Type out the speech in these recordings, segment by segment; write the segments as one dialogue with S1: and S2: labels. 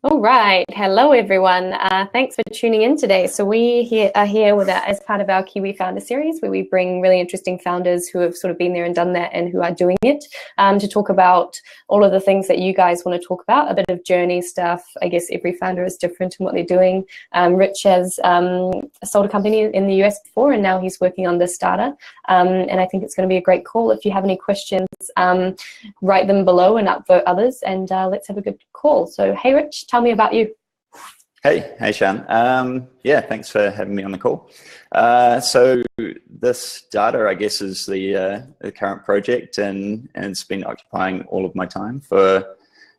S1: All right. Hello, everyone. Thanks for tuning in today. So we are here with as part of our Kiwi Founder Series, where we bring really interesting founders who have sort of been there and done that and who are doing it to talk about all of the things that you guys want to talk about, a bit of journey stuff. I guess every founder is different in what they're doing. Rich has sold a company in the US before, and now he's working on ThisData. And I think it's going to be a great call. If you have any questions, write them below and upvote others, and let's have a good call. So, hey, Rich, tell me about you.
S2: Hey, Shan. Yeah, thanks for having me on the call. So ThisData, I guess, is the current project, and it's been occupying all of my time for a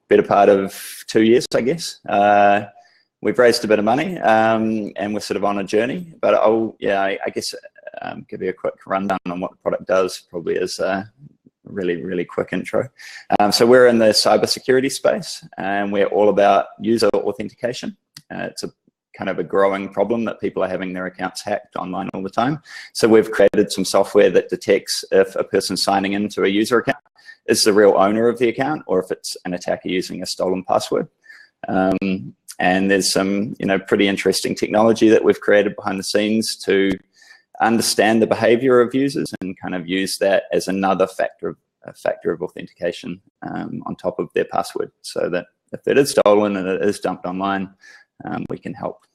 S2: better part of 2 years, I guess. We've raised a bit of money, and we're sort of on a journey. But I guess give you a quick rundown on what the product does, probably as really quick intro. So we're in the cybersecurity space, and we're all about user authentication. It's a kind of a growing problem that people are having their accounts hacked online all the time. So we've created some software that detects if a person signing into a user account is the real owner of the account, or if it's an attacker using a stolen password. And there's some pretty interesting technology that we've created behind the scenes to understand the behavior of users and kind of use that as another factor of authentication on top of their password, so that if it is stolen and it is dumped online, we can help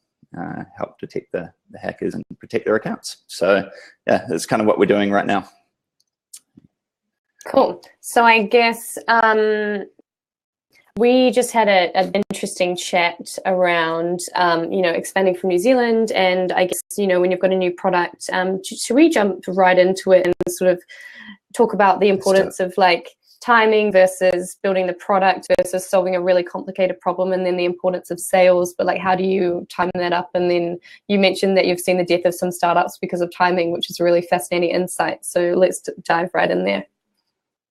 S2: detect the hackers and protect their accounts. So yeah, that's kind of what we're doing right now.
S1: Cool. So I guess we just had an interesting chat around, expanding from New Zealand, and I guess, when you've got a new product, should we jump right into it and sort of talk about the importance of like timing versus building the product versus solving a really complicated problem, and then the importance of sales, but like how do you time that up? And then you mentioned that you've seen the death of some startups because of timing, which is a really fascinating insight. So let's dive right in there.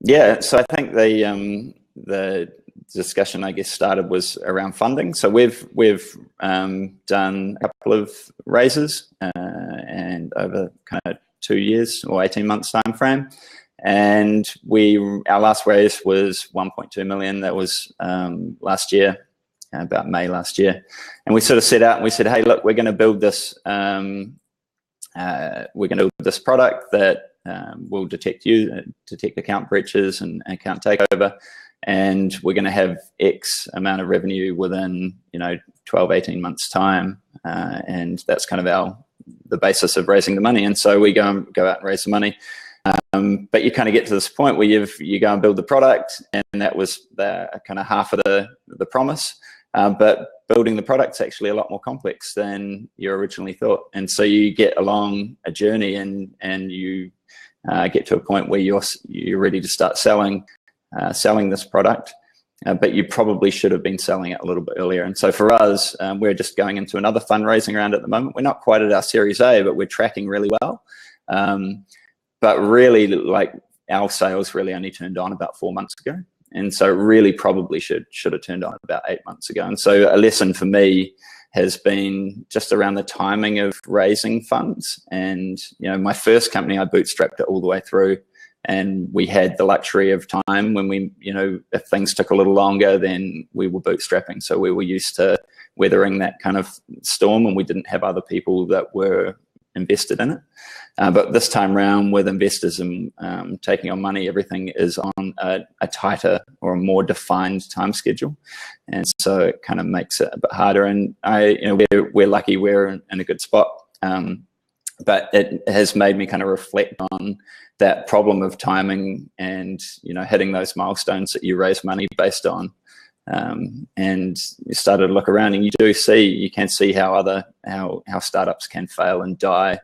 S2: Yeah, so I think the discussion, I guess, started was around funding. So we've done a couple of raises and over kind of 2 years or 18 months time frame. And our last raise was 1.2 million. That was last year, about May last year. And we sort of set out and we said, hey, look, we're going to build this. We're going to build this product that will detect account breaches and account takeover. And we're going to have X amount of revenue within 12, 18 months time. And that's kind of the basis of raising the money. And so we go out and raise the money. But you kind of get to this point where you go and build the product, and that was the kind of half of the promise. But building the product's actually a lot more complex than you originally thought. And so you get along a journey, and you get to a point where you're ready to start selling this product. But you probably should have been selling it a little bit earlier. And so for us, we're just going into another fundraising round at the moment. We're not quite at our Series A, but we're tracking really well. But really, like, our sales really only turned on about 4 months ago. And so really probably should have turned on about 8 months ago. And so a lesson for me has been just around the timing of raising funds. And, my first company, I bootstrapped it all the way through. And we had the luxury of time when we, if things took a little longer, then we were bootstrapping. So we were used to weathering that kind of storm, and we didn't have other people that were invested in it. But this time around, with investors and taking on money, everything is on a tighter or a more defined time schedule. And so it kind of makes it a bit harder. And we're lucky we're in a good spot. But it has made me kind of reflect on that problem of timing and, hitting those milestones that you raise money based on. And you started to look around, and you can see how startups can fail and die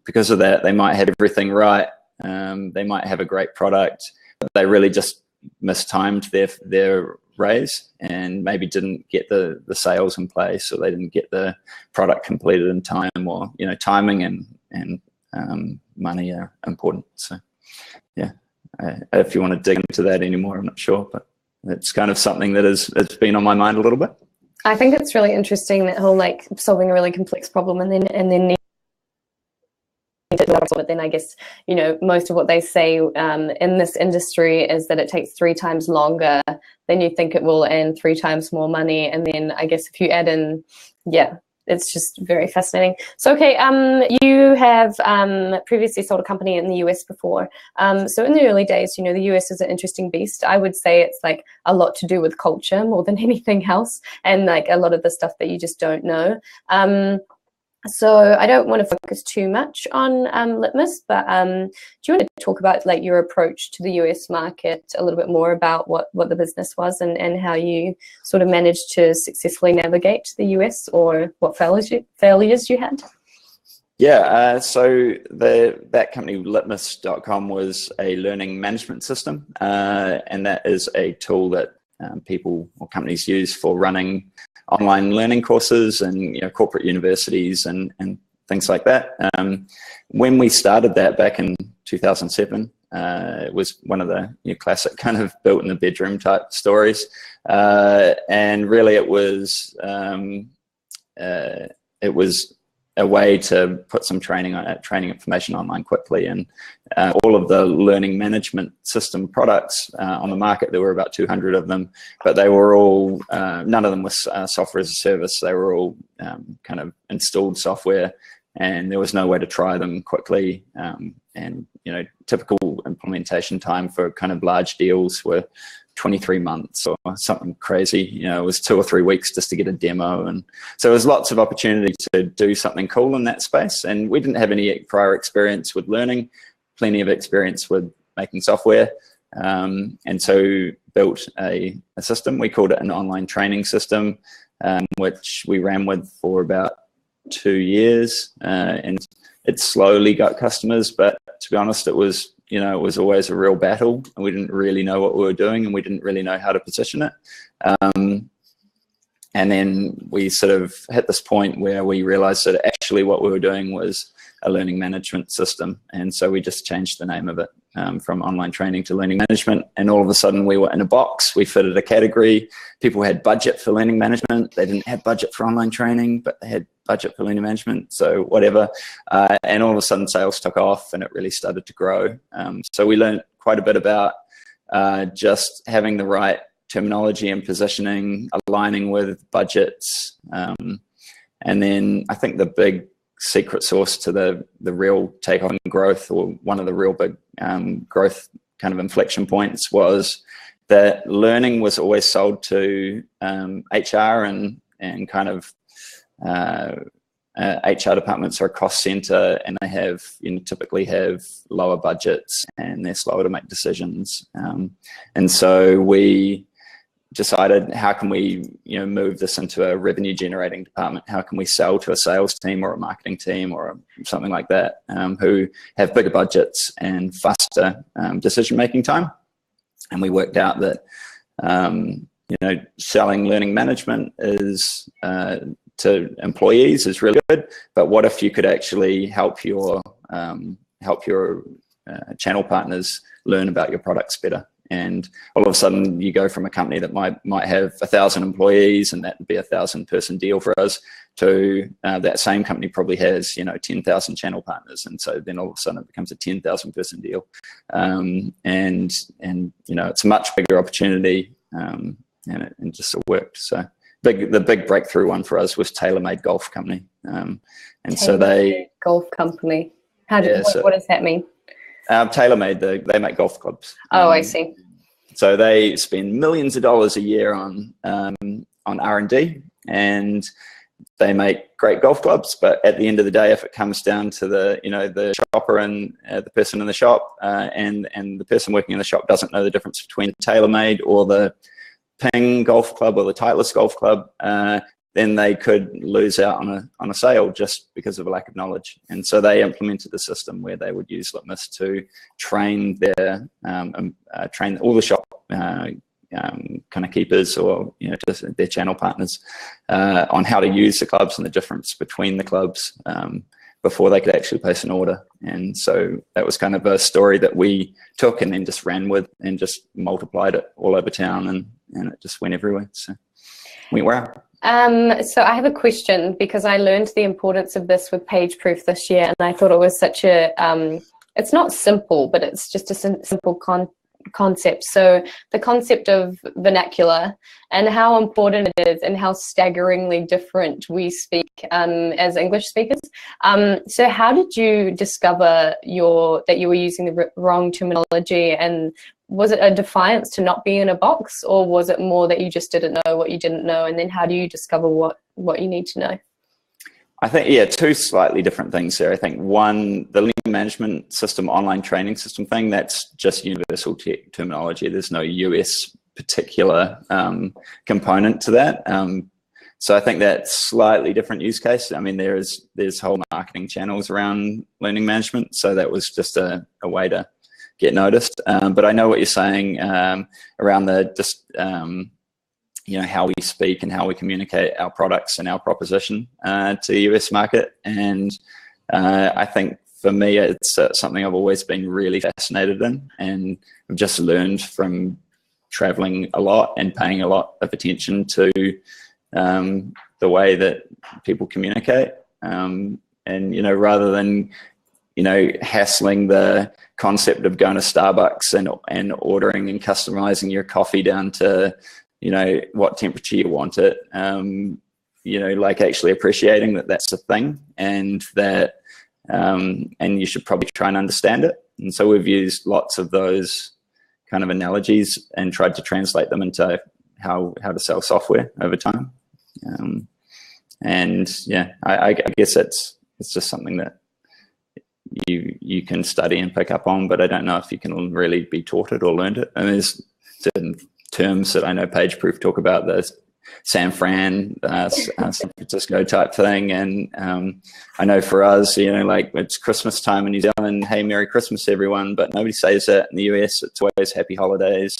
S2: because of that. They might have everything right. They might have a great product, but they really just mistimed their raise and maybe didn't get the sales in place, or they didn't get the product completed in time, or timing and money are important. So yeah, if you want to dig into that anymore, I'm not sure, but it's kind of something that it's been on my mind a little bit.
S1: I think it's really interesting, that whole like solving a really complex problem and then did a lot of it, then I guess, you know, most of what they say in this industry is that it takes 3 times longer than you think it will and 3 times more money. And then I guess if you add in, yeah, it's just very fascinating. So, okay, you have previously sold a company in the US before. So in the early days, you know, the US is an interesting beast. I would say it's like a lot to do with culture more than anything else, and like a lot of the stuff that you just don't know. So I don't want to focus too much on Litmus, but do you want to talk about like your approach to the US market a little bit more, about what the business was and how you sort of managed to successfully navigate the US, or what failures you had?
S2: Yeah, so that company, litmus.com, was a learning management system, and that is a tool that people or companies use for running online learning courses and, you know, corporate universities and things like that. When we started that back in 2007, it was one of the, you know, classic kind of built in the bedroom type stories, and really it was a way to put some training information online quickly. And all of the learning management system products on the market, there were about 200 of them, but they were all, none of them was software as a service. They were all kind of installed software, and there was no way to try them quickly. And, you know, typical implementation time for kind of large deals were 23 months or something crazy. You know, it was 2 or 3 weeks just to get a demo. And so there was lots of opportunity to do something cool in that space. And we didn't have any prior experience with learning, plenty of experience with making software. And so built a system. We called it an online training system, which we ran with for about 2 years. And it slowly got customers, but to be honest, it was, you know, it was always a real battle, and we didn't really know what we were doing, and we didn't really know how to position it. And then we sort of hit this point where we realized that actually what we were doing was a learning management system. And so we just changed the name of it from online training to learning management. And all of a sudden we were in a box. We fitted a category. People had budget for learning management. They didn't have budget for online training, but they had budget for learning management. So whatever. And all of a sudden sales took off, and it really started to grow. So we learned quite a bit about just having the right terminology and positioning, aligning with budgets. And then I think the big secret sauce to the real takeoff and growth, or one of the real big growth kind of inflection points, was that learning was always sold to HR and kind of HR departments are a cost center, and they have, you know, typically have lower budgets, and they're slower to make decisions. And so we decided, how can we, you know, move this into a revenue generating department? How can we sell to a sales team or a marketing team or something like that, who have bigger budgets and faster decision making time? And we worked out that you know, selling learning management is to employees is really good, but what if you could actually help your channel partners learn about your products better? And all of a sudden you go from a company that might have 1,000 employees, and that would be a 1,000-person deal for us, to that same company probably has, you know, 10,000 channel partners. And so then all of a sudden it becomes a 10,000-person deal. And you know, it's a much bigger opportunity, and it just sort of worked. So the big breakthrough one for us was TaylorMade Golf Company. And so they... Golf Company.
S1: What does that mean?
S2: TaylorMade, they make golf clubs.
S1: Oh, I see.
S2: So they spend millions of dollars a year on R&D, and they make great golf clubs. But at the end of the day, if it comes down to the shopper and the person in the shop, and the person working in the shop doesn't know the difference between TaylorMade or the Ping golf club or the Titleist golf club, then they could lose out on a sale just because of a lack of knowledge. And so they implemented a system where they would use Litmus to train their train all the shop kind of keepers, or, you know, just their channel partners, on how to use the clubs and the difference between the clubs before they could actually place an order. And so that was kind of a story that we took and then just ran with and just multiplied it all over town, and it just went everywhere. So we were.
S1: So I have a question, because I learned the importance of this with page proof this year, and I thought it was such a, it's not simple, but it's just a simple concept. So the concept of vernacular and how important it is and how staggeringly different we speak as English speakers. So how did you discover that you were using the wrong terminology, and was it a defiance to not be in a box, or was it more that you just didn't know what you didn't know, and then how do you discover what you need to know?
S2: I think, yeah, two slightly different things there. I think one, the learning management system, online training system thing, that's just universal terminology. There's no US particular component to that. So I think that's slightly different use case. I mean, there's whole marketing channels around learning management. So that was just a way to get noticed. But I know what you're saying around the how we speak and how we communicate our products and our proposition to the US market. And I think for me, it's something I've always been really fascinated in, and I've just learned from traveling a lot and paying a lot of attention to the way that people communicate. And, rather than, hassling the concept of going to Starbucks and ordering and customizing your coffee down to, what temperature you want it, like actually appreciating that that's a thing, and that, and you should probably try and understand it. And so we've used lots of those kind of analogies and tried to translate them into how to sell software over time. And yeah, I guess it's just something that you can study and pick up on, but I don't know if you can really be taught it or learned it. And there's certain terms that I know Page Proof talk about, the San Francisco type thing. And I know for us, like it's Christmas time in New Zealand, hey, Merry Christmas, everyone, but nobody says that in the US. It's always Happy Holidays.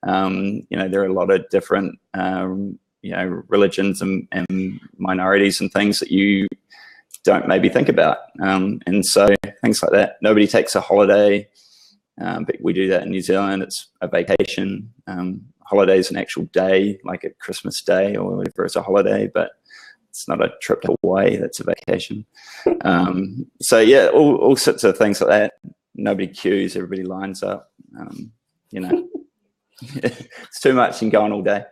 S2: There are a lot of different, religions and minorities and things that you don't maybe think about. And so things like that. Nobody takes a holiday, but we do that in New Zealand. It's a vacation. Holiday is an actual day, like a Christmas day or whatever is a holiday, but it's not a trip to Hawaii, that's a vacation. So yeah, all sorts of things like that. Nobody queues, everybody lines up. It's too much and go on all day.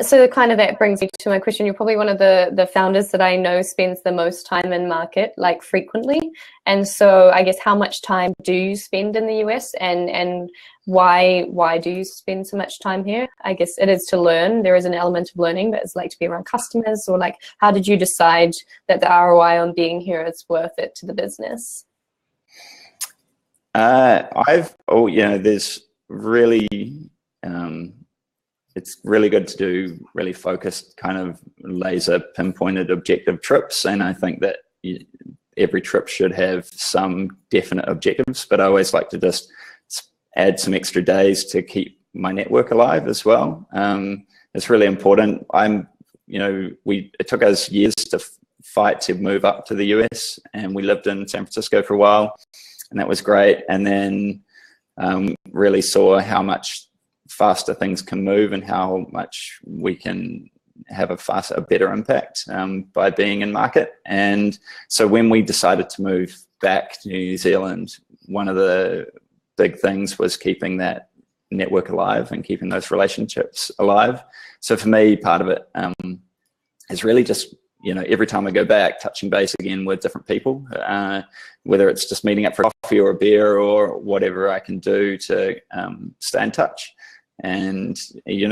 S1: So kind of that brings me to my question. You're probably one of the founders that I know spends the most time in market, like frequently. And so I guess how much time do you spend in the US, and why do you spend so much time here? I guess it is to learn. There is an element of learning, but it's like to be around customers, or like how did you decide that the ROI on being here is worth it to the business?
S2: There's really, it's really good to do really focused, kind of laser pinpointed objective trips. And I think that every trip should have some definite objectives, but I always like to just add some extra days to keep my network alive as well. It's really important. It took us years to fight to move up to the US, and we lived in San Francisco for a while, and that was great. And then really saw how much faster things can move and how much we can have a better impact by being in market. And so when we decided to move back to New Zealand, one of the big things was keeping that network alive and keeping those relationships alive. So for me, part of it is really just, every time I go back, touching base again with different people, whether it's just meeting up for coffee or a beer or whatever I can do to stay in touch. And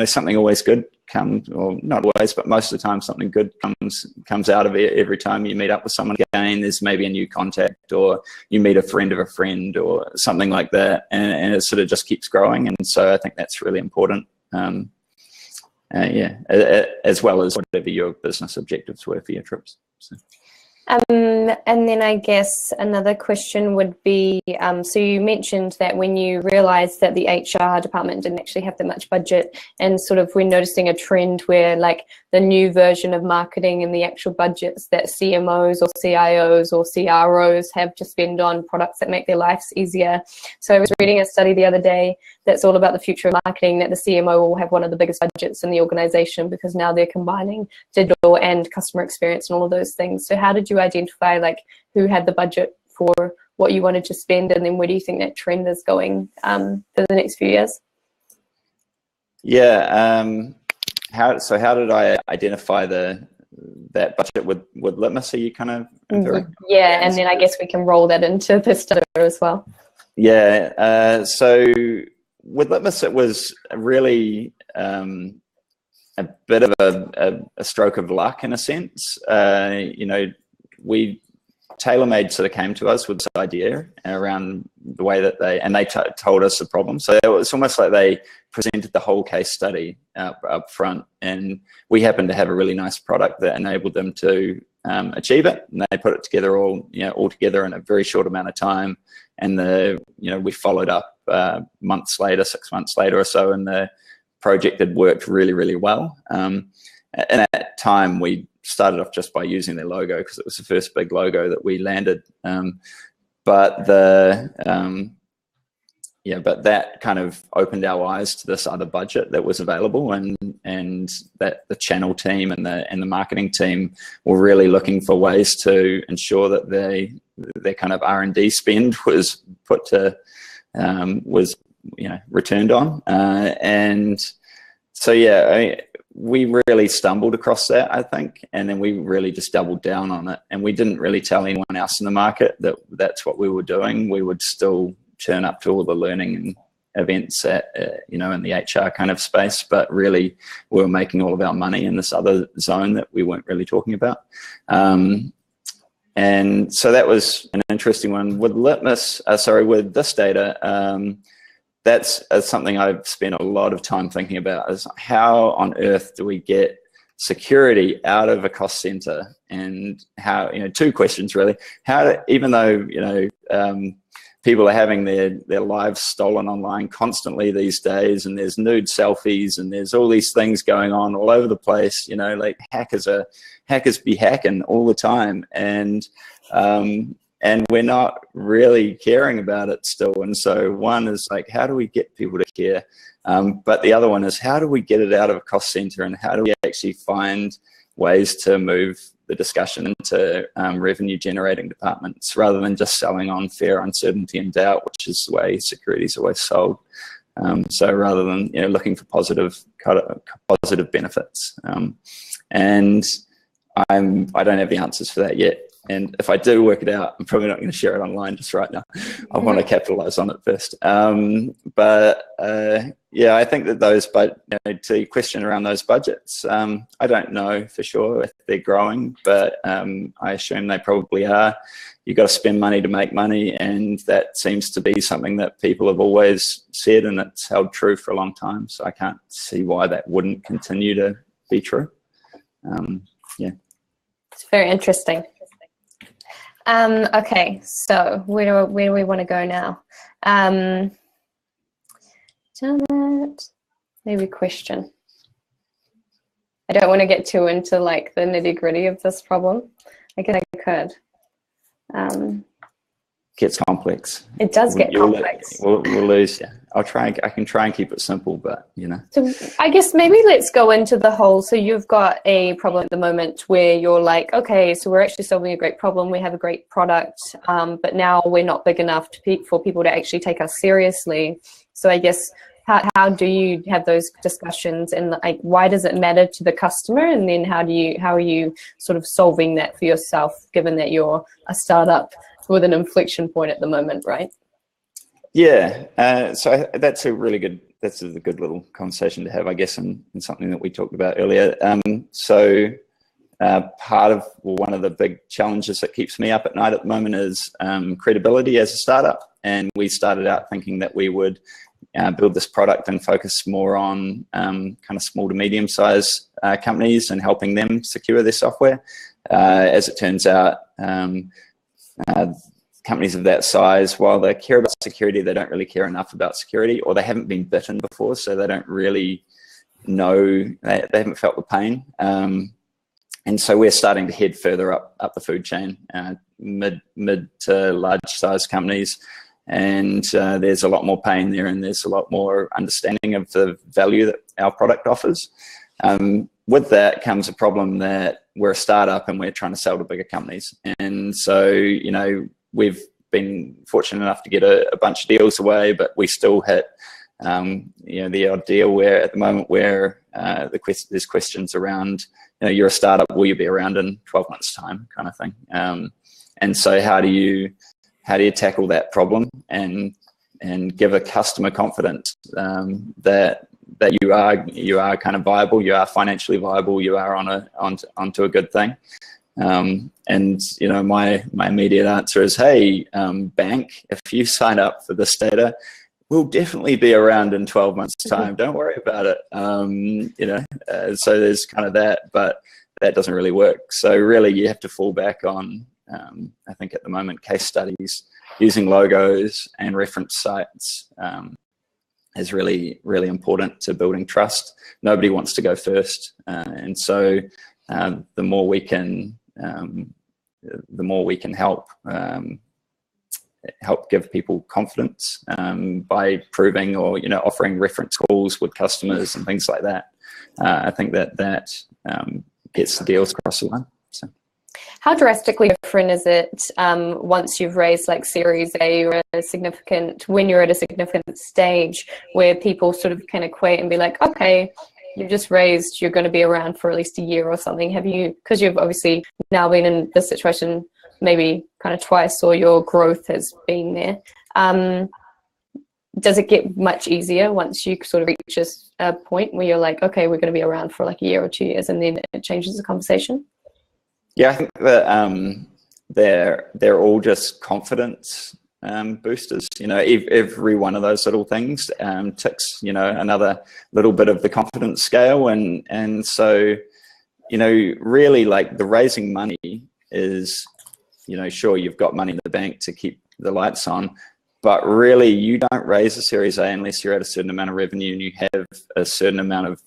S2: something always good comes, or not always, but most of the time something good comes out of it. Every time you meet up with someone again, there's maybe a new contact, or you meet a friend of a friend or something like that, and it sort of just keeps growing. And so I think that's really important. As well as whatever your business objectives were for your trips. So.
S1: And then I guess another question would be, so you mentioned that when you realized that the HR department didn't actually have that much budget, and sort of we're noticing a trend where like the new version of marketing and the actual budgets that CMOs or CIOs or CROs have to spend on products that make their lives easier. So I was reading a study the other day that's all about the future of marketing, that the CMO will have one of the biggest budgets in the organization because now they're combining digital and customer experience and all of those things. So how did you identify like who had the budget for what you wanted to spend, and then where do you think that trend is going for the next few years?
S2: Yeah, how did I identify that budget with Litmus? Are you kind of
S1: yeah, and then I guess we can roll that into ThisData as well.
S2: Yeah, so with Litmus, it was really a bit of a stroke of luck in a sense. You know, we TaylorMade sort of came to us with this idea around the way that they told us the problem. So it was almost like they presented the whole case study up front, and we happened to have a really nice product that enabled them to achieve it. And they put it together all together in a very short amount of time. And we followed up months later, 6 months later or so, and the project had worked really, really well. And at that time, we started off just by using their logo because it was the first big logo that we landed. But that kind of opened our eyes to this other budget that was available, and that the channel team and the marketing team were really looking for ways to ensure that their kind of R&D spend was put to returned on, and so yeah. We really stumbled across that, I think, and then we really just doubled down on it. And we didn't really tell anyone else in the market that that's what we were doing. We would still turn up to all the learning and events at, in the HR kind of space, but really we were making all of our money in this other zone that we weren't really talking about. And so that was an interesting one. With with ThisData, that's something I've spent a lot of time thinking about, is how on earth do we get security out of a cost center, and how, two questions really. Even though, people are having their lives stolen online constantly these days, and there's nude selfies, and there's all these things going on all over the place, like hackers be hacking all the time. And we're not really caring about it still. And so one is like, how do we get people to care? But the other one is, how do we get it out of a cost center, and how do we actually find ways to move the discussion into revenue generating departments, rather than just selling on fear, uncertainty, and doubt, which is the way security is always sold. So rather than looking for positive benefits, and I don't have the answers for that yet. And if I do work it out, I'm probably not going to share it online just right now. I want to capitalize on it first. Yeah, I think that those, to your question around those budgets, I don't know for sure if they're growing, but I assume they probably are. You've got to spend money to make money, and that seems to be something that people have always said, and it's held true for a long time. So I can't see why that wouldn't continue to be true. Yeah.
S1: It's very interesting. Okay, so where do we want to go now? Maybe question. I don't want to get too into like the nitty-gritty of this problem. I guess I could.
S2: Gets complex.
S1: It does get complex.
S2: We'll lose. Yeah. I can try and keep it simple, but
S1: So I guess maybe let's go into the whole. So you've got a problem at the moment where you're like, okay, so we're actually solving a great problem. We have a great product, but now we're not big enough for people to actually take us seriously. So I guess how do you have those discussions, and like why does it matter to the customer? And then how are you sort of solving that for yourself, given that you're a startup with an inflection point at the moment, right?
S2: Yeah, so that's a good little conversation to have, I guess, and something that we talked about earlier. One of the big challenges that keeps me up at night at the moment is credibility as a startup. And we started out thinking that we would build this product and focus more on kind of small to medium-sized companies and helping them secure their software. As it turns out, companies of that size, while they care about security, they don't really care enough about security, or they haven't been bitten before, so they don't really know, they haven't felt the pain. And so we're starting to head further up the food chain, mid to large size companies, and there's a lot more pain there, and there's a lot more understanding of the value that our product offers. With that comes a problem that we're a startup and we're trying to sell to bigger companies. And so, you know, we've been fortunate enough to get a bunch of deals away, but we still hit, you know, the odd deal where at the moment where there's questions around, you know, you're a startup, will you be around in 12 months time kind of thing. And so how do you tackle that problem and give a customer confidence that you are kind of viable, you are financially viable, you are onto a good thing. And you know, my immediate answer is, hey, bank, if you sign up for this data, we'll definitely be around in 12 months time, don't worry about it. You know, so there's kind of that, but that doesn't really work. So really you have to fall back on, I think at the moment, case studies, using logos and reference sites is really, really important to building trust. Nobody wants to go first. And so the more we can help give people confidence by proving or, you know, offering reference calls with customers and things like that. I think that gets the deals across the line. So.
S1: How drastically different is it once you've raised like Series A or when you're at a significant stage where people sort of can equate and be like, okay, you've just raised, you're going to be around for at least a year or something. Have you, because you've obviously now been in this situation maybe kind of twice, or your growth has been there. Does it get much easier once you sort of reach a point where you're like, okay, we're going to be around for like a year or 2 years, and then it changes the conversation?
S2: Yeah, I think that they're all just confidence boosters. You know, every one of those little things ticks, you know, another little bit of the confidence scale, and so, you know, really like the raising money is, you know, sure, you've got money in the bank to keep the lights on, but really you don't raise a Series A unless you're at a certain amount of revenue and you have a certain amount of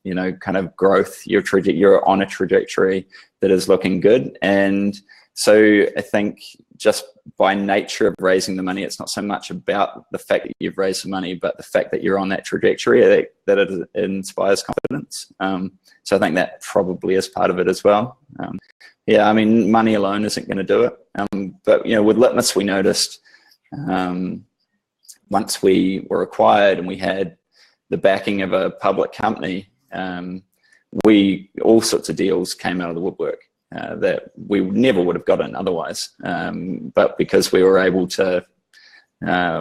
S2: you know, kind of growth. You're on a trajectory that is looking good. And so I think just by nature of raising the money, it's not so much about the fact that you've raised the money, but the fact that you're on that trajectory, that it inspires confidence. So I think that probably is part of it as well. Yeah, I mean, money alone isn't going to do it. But, you know, with Litmus, we noticed once we were acquired and we had the backing of a public company, all sorts of deals came out of the woodwork that we never would have gotten otherwise. But because we were able to,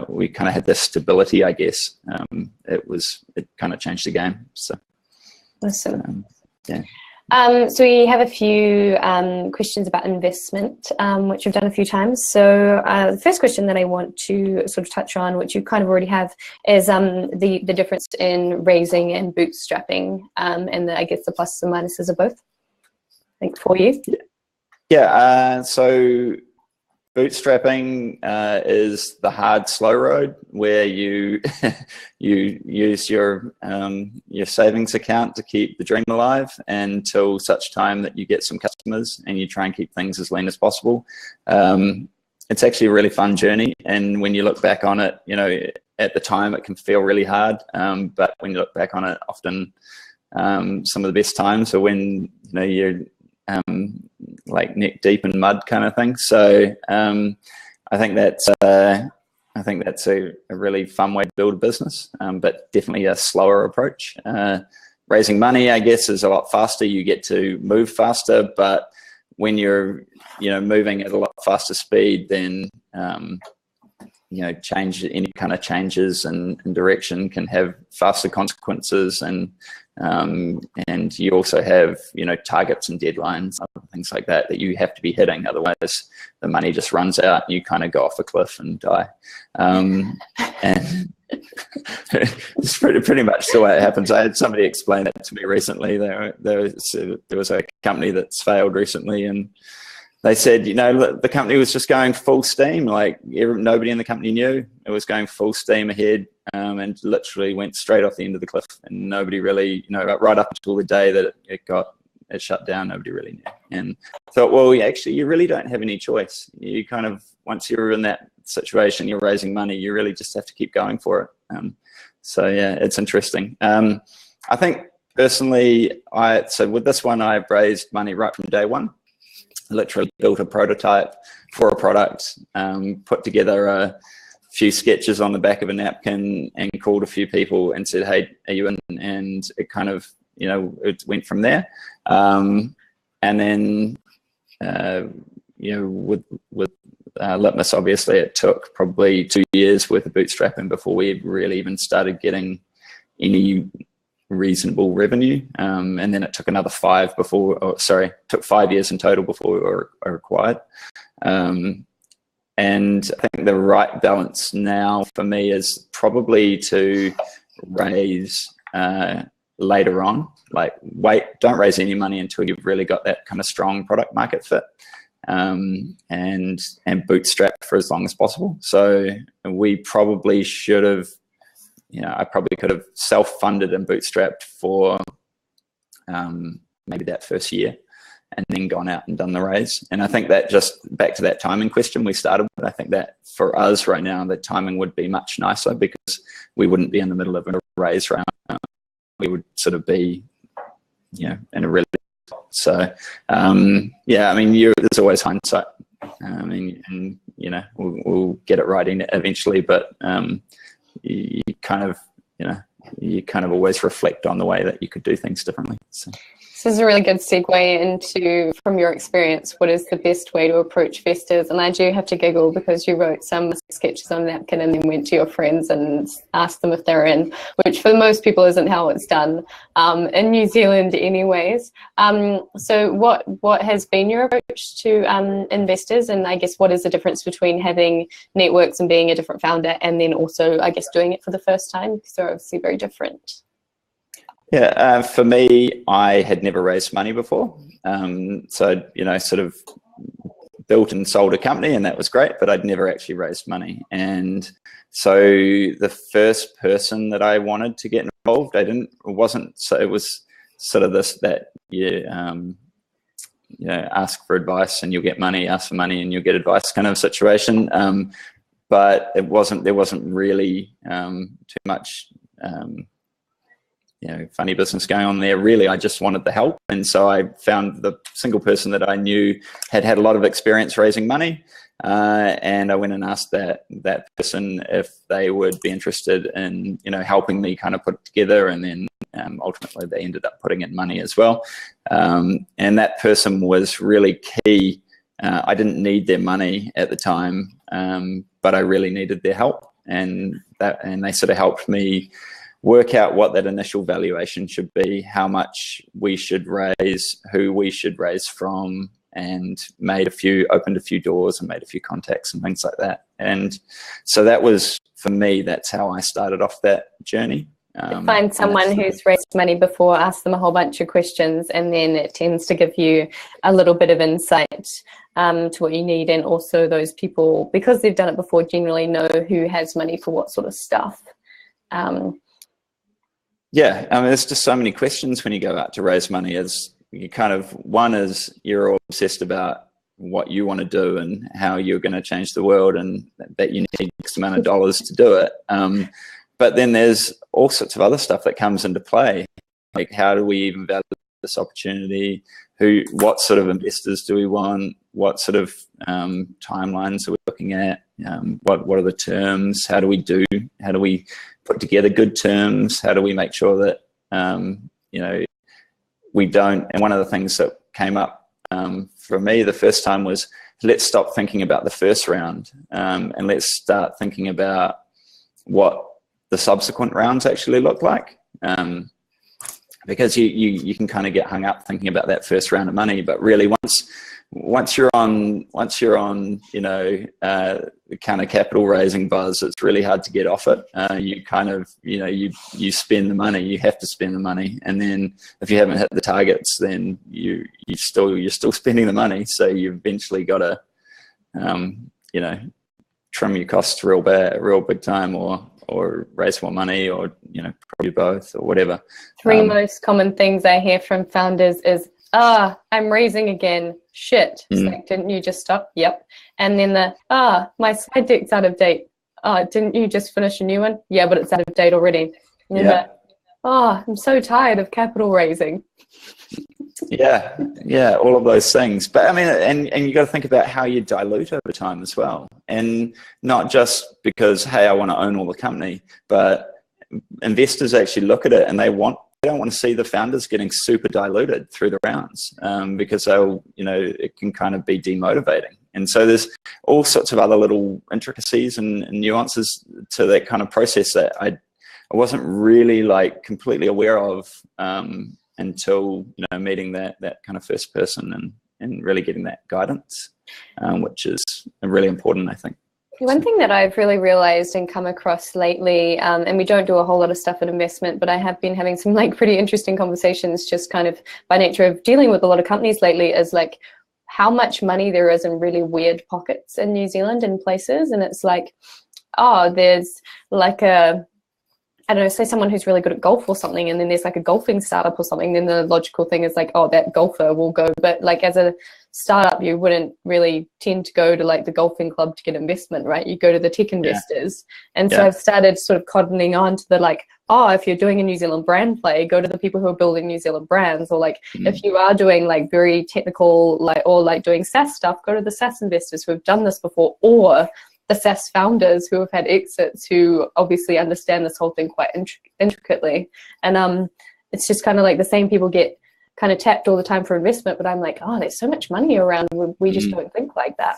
S2: we kind of had this stability, I guess. It kind of changed the game. So,
S1: awesome.
S2: Yeah.
S1: So we have a few questions about investment, which we've done a few times. So the first question that I want to sort of touch on, which you kind of already have, is the difference in raising and bootstrapping, and I guess the pluses and minuses of both. I think for you.
S2: Yeah. So bootstrapping is the hard, slow road where you you use your savings account to keep the dream alive until such time that you get some customers, and you try and keep things as lean as possible. It's actually a really fun journey, and when you look back on it, you know, at the time it can feel really hard, but when you look back on it, often some of the best times are when, you know, you're like neck deep in mud kind of thing. So I think that's a really fun way to build a business, but definitely a slower approach. Raising money, I guess, is a lot faster. You get to move faster, but when you're, you know, moving at a lot faster speed, then you know, any kind of changes in direction can have faster consequences, and you also have, you know, targets and deadlines, other things like that you have to be hitting. Otherwise, the money just runs out and you kind of go off a cliff and die. And it's pretty much the way it happens. I had somebody explain it to me recently. There was a company that's failed recently, and they said, you know, the company was just going full steam. Like nobody in the company knew it was going full steam ahead, and literally went straight off the end of the cliff. And nobody really, you know, right up until the day that it shut down, nobody really knew. And thought, well, actually, you really don't have any choice. You kind of, once you're in that situation, you're raising money, you really just have to keep going for it. So yeah, it's interesting. I think personally, so with this one, I've raised money right from day one. Literally built a prototype for a product, put together a few sketches on the back of a napkin and called a few people and said, hey, are you in? And it kind of, it went from there. And then, with Litmus, obviously, it took probably 2 years worth of bootstrapping before we really even started getting any reasonable revenue. And then it took another 5 took 5 years in total before we were acquired. And I think the right balance now for me is probably to raise later on. Like, don't raise any money until you've really got that kind of strong product market fit, and bootstrap for as long as possible. So we probably should have, I probably could have self-funded and bootstrapped for maybe that first year, and then gone out and done the raise. And I think that, just back to that timing question we started with, I think that for us right now, the timing would be much nicer because we wouldn't be in the middle of a raise round. We would sort of be, in a really, so yeah, I mean, there's always hindsight. And we'll get it right eventually, but you kind of always reflect on the way that you could do things differently. So.
S1: This is a really good segue into, from your experience, what is the best way to approach investors? And I do have to giggle because you wrote some sketches on a napkin and then went to your friends and asked them if they're in, which for most people isn't how it's done in New Zealand anyways. So what has been your approach to investors? And I guess what is the difference between having networks and being a different founder, and then also, I guess, doing it for the first time? Because they're obviously very different.
S2: Yeah, for me, I had never raised money before. So, sort of built and sold a company, and that was great, but I'd never actually raised money. And so the first person that I wanted to get involved, it was sort of ask for advice and you'll get money, ask for money and you'll get advice kind of situation. But there wasn't really too much, funny business going on there. Really, I just wanted the help. And so I found the single person that I knew had a lot of experience raising money. And I went and asked that person if they would be interested in, helping me kind of put it together. And then ultimately they ended up putting in money as well. And that person was really key. I didn't need their money at the time, but I really needed their help. And they sort of helped me work out what that initial valuation should be, how much we should raise, who we should raise from, and opened a few doors and made a few contacts and things like that. And so that was, for me, that's how I started off that journey.
S1: Find someone who's raised money before, ask them a whole bunch of questions, and then it tends to give you a little bit of insight to what you need. And also those people, because they've done it before, generally know who has money for what sort of stuff.
S2: Yeah, there's just so many questions when you go out to raise money. One is you're all obsessed about what you want to do and how you're going to change the world, and that you need X amount of dollars to do it. But then there's all sorts of other stuff that comes into play, like how do we even value this opportunity? What sort of investors do we want? What sort of timelines are we looking at? What are the terms? How do we put together good terms? How do we make sure that we don't? And one of the things that came up for me the first time was, let's stop thinking about the first round and let's start thinking about what the subsequent rounds actually look like. Because you can kind of get hung up thinking about that first round of money, but really once you're on the kind of capital raising buzz, it's really hard to get off it. You kind of you spend the money, you have to spend the money, and then if you haven't hit the targets, then you're still spending the money. So you eventually got to trim your costs real big time, or raise more money, or probably both, or whatever.
S1: Three most common things I hear from founders is I'm raising again. Shit. It's like, didn't you just stop? Yep. And then my slide deck's out of date. Didn't you just finish a new one? Yeah, but it's out of date already. And then I'm so tired of capital raising.
S2: Yeah, all of those things. But I mean, and you got to think about how you dilute over time as well, and not just because, hey, I want to own all the company, but investors actually look at it and they don't want to see the founders getting super diluted through the rounds, because they'll, it can kind of be demotivating. And so there's all sorts of other little intricacies and nuances to that kind of process that I wasn't really like completely aware of until meeting that kind of first person and really getting that guidance, which is really important, I think.
S1: One thing that I've really realized and come across lately, and we don't do a whole lot of stuff in investment, but I have been having some like pretty interesting conversations just kind of by nature of dealing with a lot of companies lately, is like how much money there is in really weird pockets in New Zealand and places. And it's like, there's like I don't know, say someone who's really good at golf or something, and then there's like a golfing startup or something, then the logical thing is like, that golfer will go. But like as a startup, you wouldn't really tend to go to like the golfing club to get investment, right? You go to the tech investors. And so I've started sort of cottoning on to the like, if you're doing a New Zealand brand play, go to the people who are building New Zealand brands. Or like if you are doing like very technical, or like doing SaaS stuff, go to the SaaS investors who have done this before, or the SaaS founders who have had exits, who obviously understand this whole thing quite intricately. And it's just kind of like the same people get kind of tapped all the time for investment, but I'm like, there's so much money around. We just don't think like that.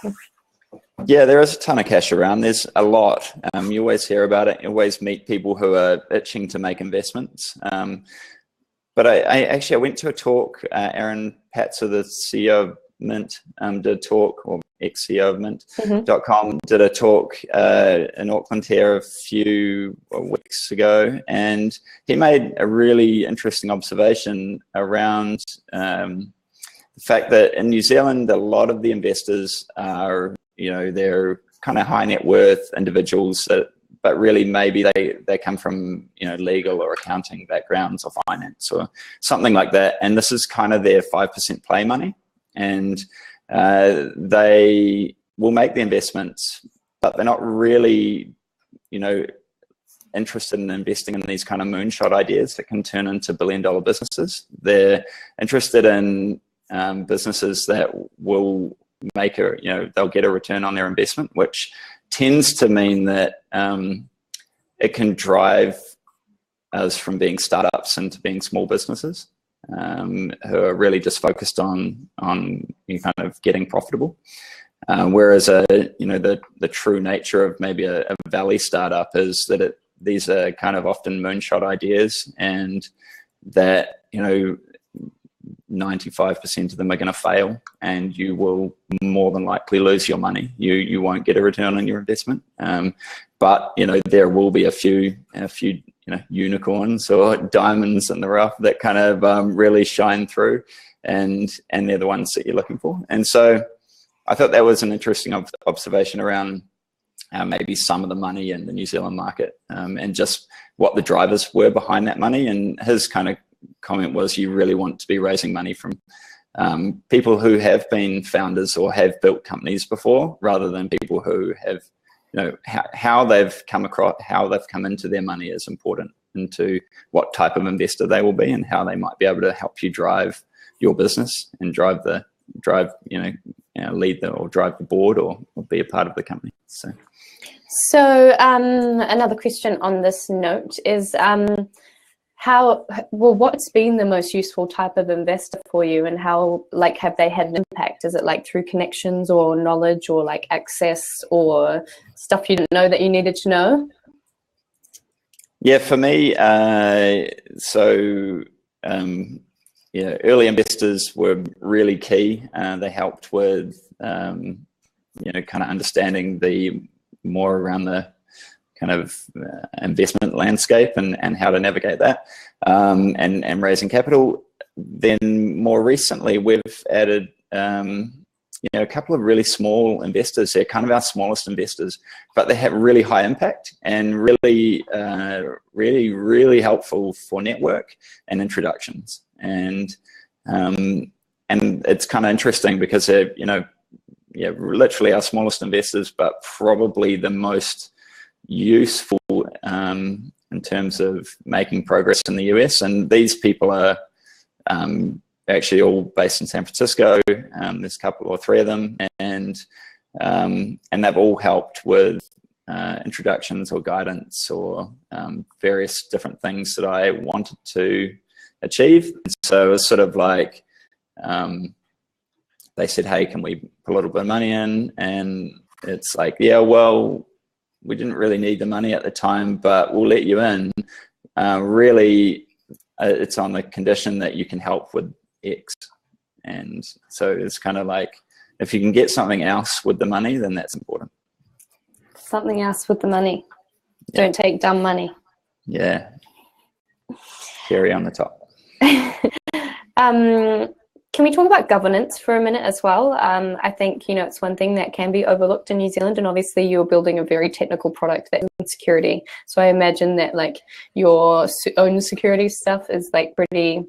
S2: Yeah, there is a ton of cash around. There's a lot. You always hear about it. You always meet people who are itching to make investments. But I went to a talk. Aaron Patzer, the CEO of Mint, did a talk, or ex-CEO of Mint.com, did a talk in Auckland here a few weeks ago, and he made a really interesting observation around the fact that in New Zealand, a lot of the investors are, they're kind of high net worth individuals but really maybe they come from legal or accounting backgrounds or finance or something like that, and this is kind of their 5% play money. And they will make the investments, but they're not really, interested in investing in these kind of moonshot ideas that can turn into billion-dollar businesses. They're interested in businesses that will make they'll get a return on their investment, which tends to mean that it can drive us from being startups into being small businesses. Who are really just focused on kind of getting profitable, whereas the true nature of maybe a valley startup is that these are kind of often moonshot ideas, and that 95% of them are going to fail, and you will more than likely lose your money. You won't get a return on your investment, but there will be a few unicorns or diamonds in the rough that kind of really shine through, and they're the ones that you're looking for. And so I thought that was an interesting observation around maybe some of the money in the New Zealand market, and just what the drivers were behind that money. And his kind of comment was, you really want to be raising money from people who have been founders or have built companies before, rather than people who have how they've come into their money is important, into what type of investor they will be and how they might be able to help you drive your business and drive the board or be a part of the company.
S1: So another question on this note is what's been the most useful type of investor for you, and how have they had an impact? Is it like through connections or knowledge or like access or stuff you didn't know that you needed to know?
S2: Yeah, for me, early investors were really key. They helped with kind of understanding the more around the kind of investment landscape and how to navigate that, and raising capital. Then more recently, we've added a couple of really small investors. They're kind of our smallest investors, but they have really high impact and really, really helpful for network and introductions. And and it's kind of interesting because they're, yeah, literally our smallest investors, but probably the most useful in terms of making progress in the US. And these people are actually all based in San Francisco. There's a couple or three of them, and they've all helped with introductions or guidance or various different things that I wanted to achieve. And so it was sort of like, they said, hey, can we put a little bit of money in? And it's like, yeah, well, we didn't really need the money at the time, but we'll let you in. Really, it's on the condition that you can help with X. And so it's kind of like, if you can get something else with the money, then that's important.
S1: Something else with the money.
S2: Yeah.
S1: Don't take dumb money.
S2: Yeah. Cherry on the top.
S1: Can we talk about governance for a minute as well? I think, it's one thing that can be overlooked in New Zealand, and obviously you're building a very technical product that's in security. So I imagine that like your own security stuff is like pretty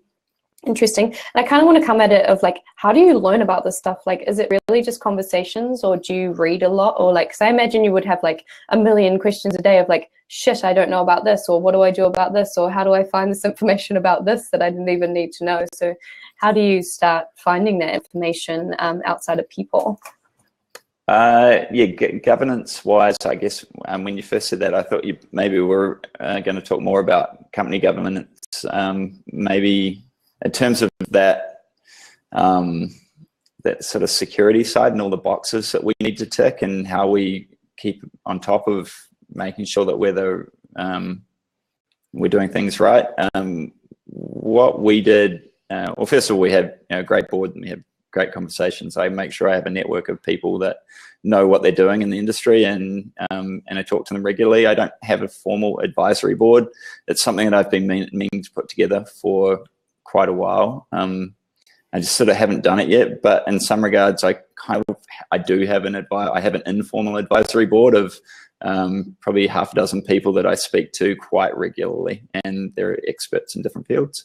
S1: interesting. And I kind of want to come at it of like, how do you learn about this stuff? Like, is it really just conversations, or do you read a lot? Or like, because I imagine you would have like a million questions a day of like, shit, I don't know about this, or what do I do about this, or how do I find this information about this that I didn't even need to know? So how do you start finding that information outside of people?
S2: Yeah, governance-wise, I guess when you first said that, I thought you maybe were going to talk more about company governance, maybe in terms of that that sort of security side and all the boxes that we need to tick, and how we keep on top of making sure that we're doing things right. What we did. Well, first of all, we have a great board and we have great conversations. I make sure I have a network of people that know what they're doing in the industry, and I talk to them regularly. I don't have a formal advisory board. It's something that I've been meaning to put together for quite a while. I just sort of haven't done it yet, but in some regards, I do have I have an informal advisory board of probably half a dozen people that I speak to quite regularly, and they're experts in different fields.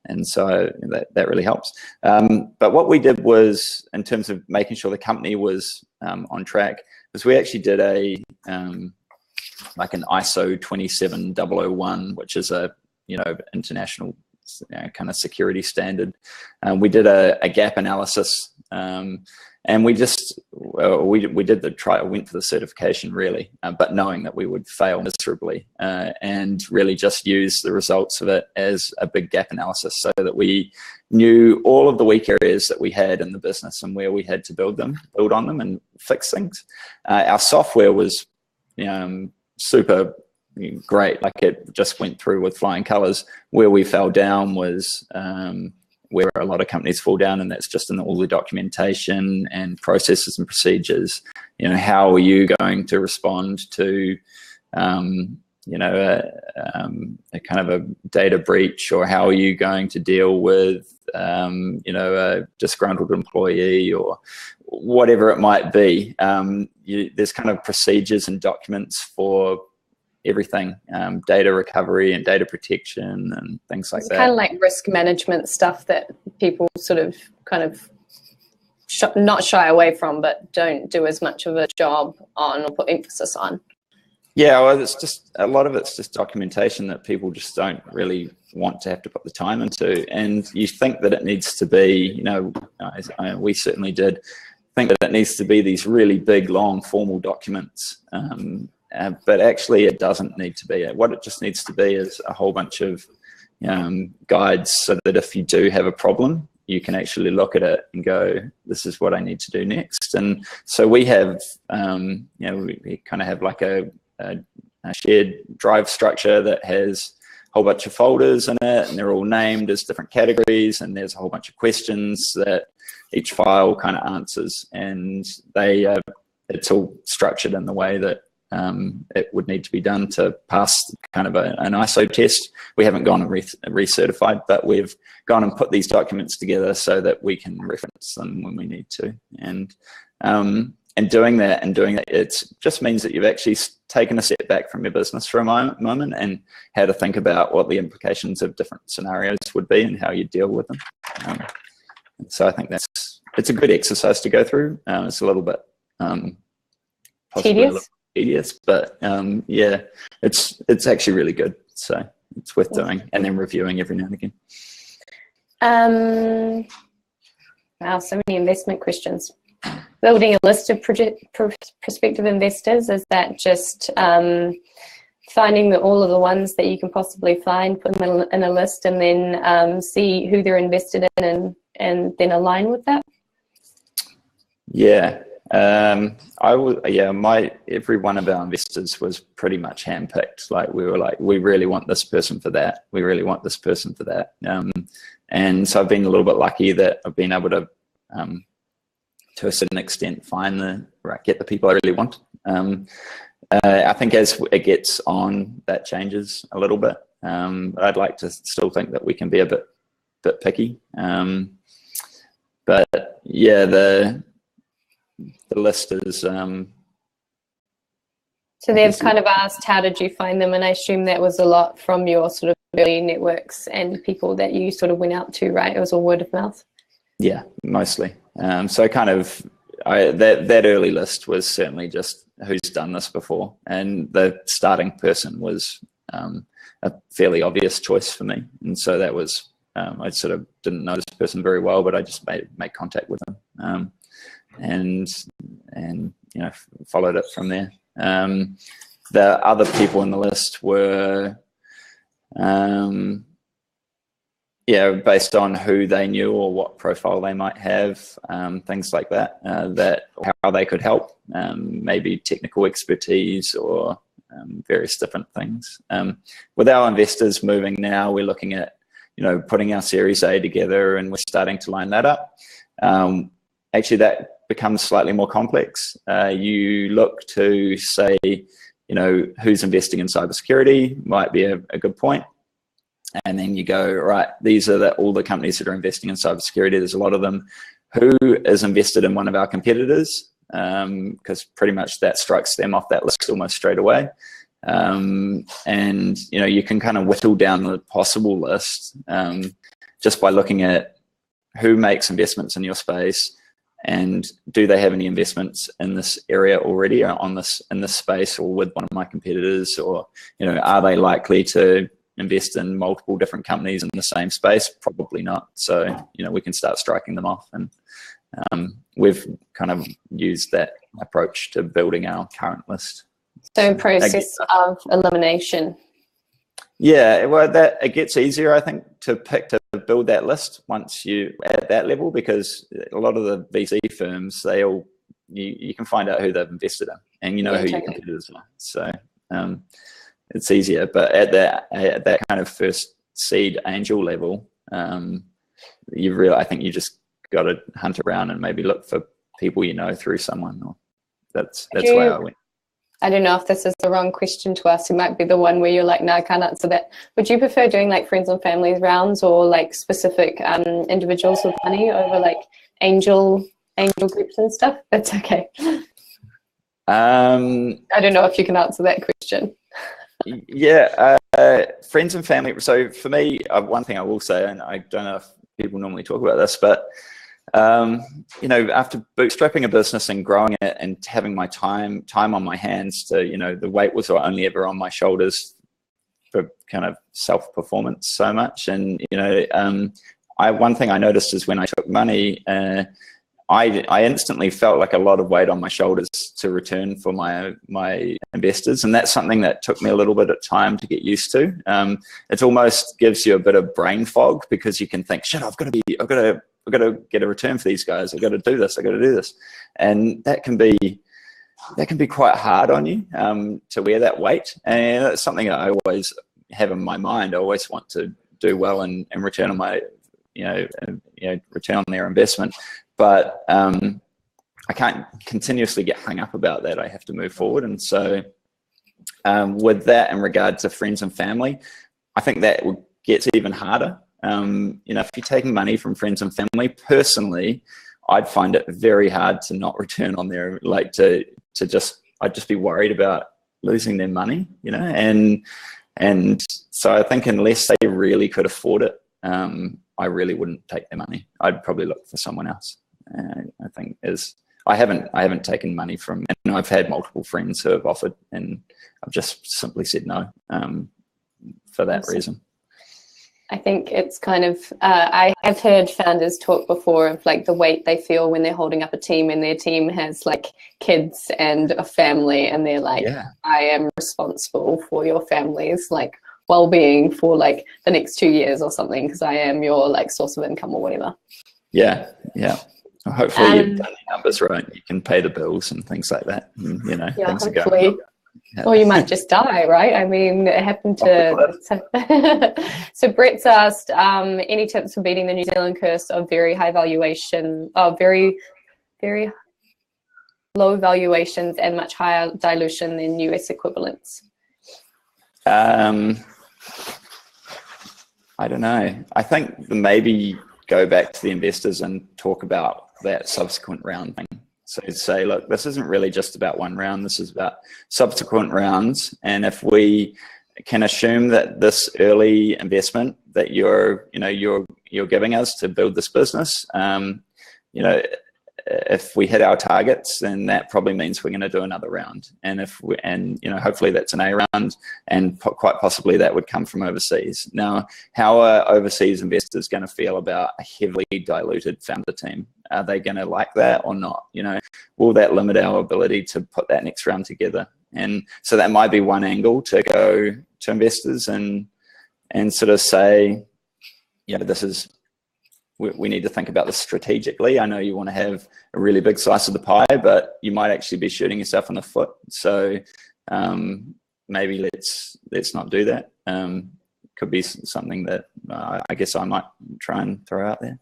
S2: And so that really helps. But what we did was, in terms of making sure the company was on track, was we actually did like an ISO 27001, which is a international kind of security standard. We did a gap analysis, and we just we did the trial, went for the certification really, but knowing that we would fail miserably, and really just use the results of it as a big gap analysis, so that we knew all of the weak areas that we had in the business and where we had to build on them and fix things. Our software was super great, like it just went through with flying colors. Where we fell down was where a lot of companies fall down, and that's just in all the documentation and processes and procedures. How are you going to respond to a kind of a data breach, or how are you going to deal with a disgruntled employee, or whatever it might be. There's kind of procedures and documents for everything, data recovery and data protection and things like that.
S1: Kind of like risk management stuff that people sort of kind of not shy away from, but don't do as much of a job on or put emphasis on.
S2: Yeah, well, it's just a lot of it's just documentation that people just don't really want to have to put the time into, and you think that it needs to be, we certainly did think that it needs to be these really big, long, formal documents. But actually it doesn't need to be. What it just needs to be is a whole bunch of guides, so that if you do have a problem, you can actually look at it and go, this is what I need to do next. And so we have, we kind of have like a shared drive structure that has a whole bunch of folders in it, and they're all named as different categories, and there's a whole bunch of questions that each file kind of answers, and it's all structured in the way that it would need to be done to pass kind of an ISO test. We haven't gone and recertified, but we've gone and put these documents together so that we can reference them when we need to. And doing that, it just means that you've actually taken a step back from your business for a moment and had to think about what the implications of different scenarios would be and how you deal with them. So I think it's a good exercise to go through. It's a little bit possibly a little tedious, but yeah, it's actually really good. So it's worth doing, and then reviewing every now and again.
S1: Wow, so many investment questions. Building a list of prospective investors, is that just finding all of the ones that you can possibly find, put them in a list, and then see who they're invested in and then align with that?
S2: Yeah, every one of our investors was pretty much handpicked. Like we were like, we really want this person for that. We really want this person for that. And so I've been a little bit lucky that I've been able to a certain extent, get the people I really want. I think as it gets on, that changes a little bit. I'd like to still think that we can be a bit picky. But yeah, the list is.
S1: So they've kind of asked, how did you find them? And I assume that was a lot from your sort of early networks and people that you sort of went out to, right? It was all word of mouth.
S2: Yeah, mostly. So kind of that early list was certainly just who's done this before, and the starting person was a fairly obvious choice for me, and so that was I sort of didn't know this person very well, but I just made contact with them, and you know, followed it from there. The other people in the list were yeah, based on who they knew or what profile they might have, things like that, how they could help, maybe technical expertise or various different things. With our investors moving now, we're looking at, you know, putting our Series A together, and we're starting to line that up. Actually, that becomes slightly more complex. You look to say, you know, who's investing in cybersecurity might be a good point. And then you go, right, these are all the companies that are investing in cybersecurity. There's a lot of them. Who is invested in one of our competitors? Because pretty much that strikes them off that list almost straight away. And, you know, you can kind of whittle down the possible list just by looking at who makes investments in your space, and do they have any investments in this area already, or in this space, or with one of my competitors, or, you know, are they likely to invest in multiple different companies in the same space? Probably not. So, you know, we can start striking them off, and we've kind of used that approach to building our current list.
S1: So process of elimination.
S2: Yeah, well, it gets easier, I think, to build that list once you at that level, because a lot of the VC firms, you can find out who they've invested in, and you know who your competitors are. So it's easier, but at that kind of first seed angel level, I think you just got to hunt around and maybe look for people you know through someone. Or that's where I went.
S1: I don't know if this is the wrong question to ask. It might be the one where you're like, no, I can't answer that. Would you prefer doing like friends and family rounds, or like specific individuals with money over like angel groups and stuff? That's okay. I don't know if you can answer that question.
S2: Yeah, friends and family. So for me, one thing I will say, and I don't know if people normally talk about this, but you know, after bootstrapping a business and growing it and having my time on my hands, to, you know, the weight was only ever on my shoulders for kind of self-performance so much. And, you know, one thing I noticed is when I took money, I instantly felt like a lot of weight on my shoulders to return for my investors, and that's something that took me a little bit of time to get used to. It almost gives you a bit of brain fog, because you can think, shit, I've got to get a return for these guys. I've got to do this. I've got to do this, and that can be quite hard on you to wear that weight. And it's something that I always have in my mind. I always want to do well and return on my return on their investment. But I can't continuously get hung up about that. I have to move forward. And so with that, in regard to friends and family, I think that gets even harder. You know, if you're taking money from friends and family, personally, I'd find it very hard to not return on their, like I'd just be worried about losing their money, you know? And so I think unless they really could afford it, I really wouldn't take their money. I'd probably look for someone else. I think I haven't taken money from, and I've had multiple friends who have offered, and I've just simply said no for that reason.
S1: I think it's kind of, I have heard founders talk before of like the weight they feel when they're holding up a team and their team has like kids and a family, and they're like, I am responsible for your family's like well-being for like the next 2 years or something, because I am your like source of income or whatever.
S2: Yeah. Well, hopefully you've done the numbers right. You can pay the bills and things like that. And, things are going well.
S1: Or you might just die, right? I mean, it happened to... So Brett's asked, any tips for beating the New Zealand curse of very high valuation, very, very low valuations and much higher dilution than US equivalents?
S2: I don't know. I think maybe go back to the investors and talk about that subsequent round thing. So say, look, this isn't really just about one round. This is about subsequent rounds. And if we can assume that this early investment that you're giving us to build this business, if we hit our targets, then that probably means we're going to do another round. And hopefully that's an A round, and quite possibly that would come from overseas. Now, how are overseas investors going to feel about a heavily diluted founder team? Are they going to like that or not? Will that limit our ability to put that next round together? And so that might be one angle to go to investors and sort of say, we need to think about this strategically. I know you want to have a really big slice of the pie, but you might actually be shooting yourself in the foot. So maybe let's not do that. Could be something that I guess I might try and throw out there.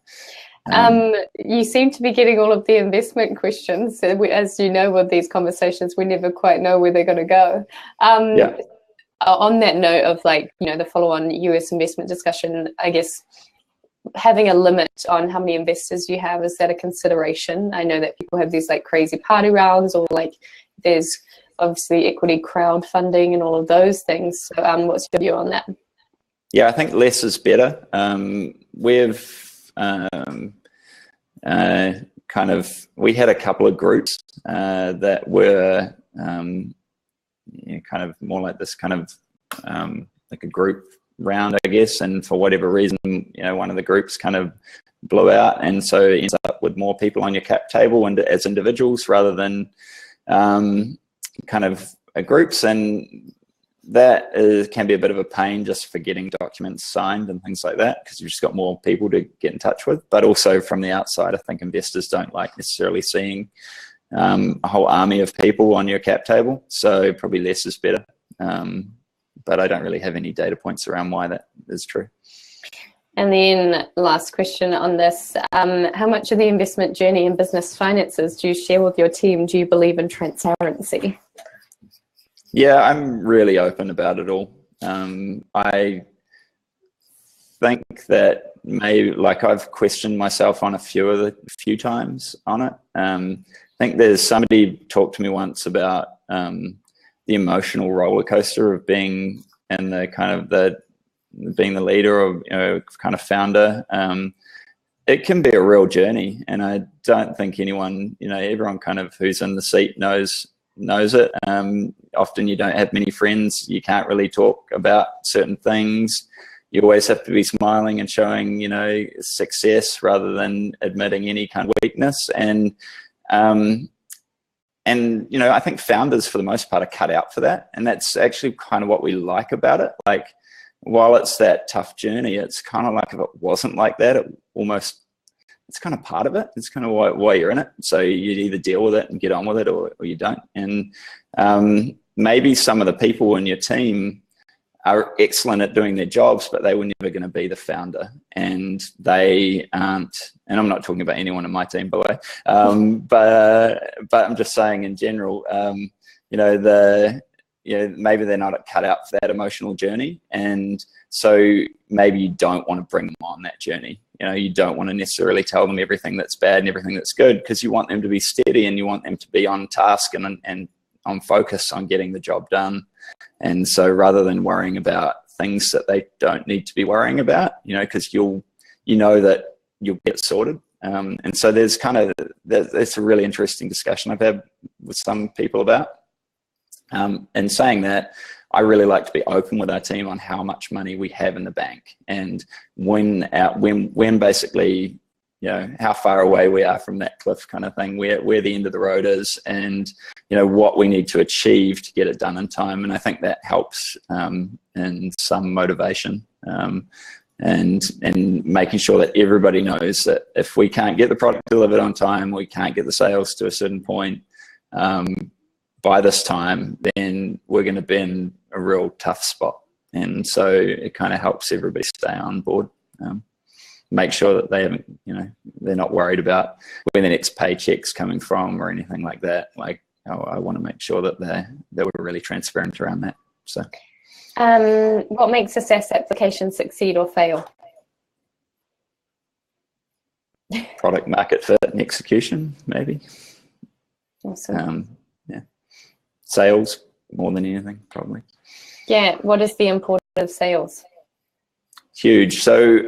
S1: You seem to be getting all of the investment questions. As you know, with these conversations, we never quite know where they're going to go. On that note of the follow-on US investment discussion, I guess having a limit on how many investors you have, is that a consideration? I know that people have these like crazy party rounds, or like there's obviously equity crowdfunding and all of those things. So what's your view on that?
S2: Yeah, I think less is better. We had a couple of groups that were kind of more like this kind of like a group round, I guess, and for whatever reason, one of the groups kind of blew out, and so it ends up with more people on your cap table and as individuals rather than kind of groups, and that can be a bit of a pain just for getting documents signed and things like that, because you've just got more people to get in touch with. But also from the outside, I think investors don't like necessarily seeing a whole army of people on your cap table, so probably less is better. But I don't really have any data points around why that is true.
S1: And then last question on this, how much of the investment journey in business finances do you share with your team? Do you believe in transparency?
S2: Yeah, I'm really open about it all. I think that maybe, like, I've questioned myself on a few times on it. I think there's somebody talked to me once about the emotional roller coaster of being in the kind of being the leader or kind of founder. It can be a real journey, and I don't think anyone, everyone kind of who's in the seat knows it. Often you don't have many friends. You can't really talk about certain things. You always have to be smiling and showing, success rather than admitting any kind of weakness. And I think founders for the most part are cut out for that. And that's actually kind of what we like about it. Like, while it's that tough journey, it's kind of like, if it wasn't like that, it's kind of part of it. It's kind of why you're in it. So you either deal with it and get on with it, or you don't. And maybe some of the people in your team are excellent at doing their jobs, but they were never going to be the founder, and they aren't. And I'm not talking about anyone in my team, by the way. But I'm just saying in general, maybe they're not cut out for that emotional journey, and so maybe you don't want to bring them on that journey. You don't want to necessarily tell them everything that's bad and everything that's good, because you want them to be steady and you want them to be on task and on focus on getting the job done. And so rather than worrying about things that they don't need to be worrying about, because you'll you know that you'll get sorted. And so there's that's a really interesting discussion I've had with some people about. And saying that, I really like to be open with our team on how much money we have in the bank, and when basically, you know, how far away we are from that cliff kind of thing, where the end of the road is, and, you know, what we need to achieve to get it done in time. And I think that helps in some motivation, and making sure that everybody knows that if we can't get the product delivered on time, we can't get the sales to a certain point by this time, then we're going to be in a real tough spot. And so it kind of helps everybody stay on board. Make sure that they haven't, you know, they're not worried about where the next paycheck's coming from or anything like that. Like, I want to make sure that we're really transparent around that. So,
S1: what makes a SaaS application succeed or fail?
S2: Product market fit and execution, maybe.
S1: Awesome.
S2: Yeah. Sales more than anything, probably.
S1: Yeah. What is the importance of sales?
S2: Huge. So,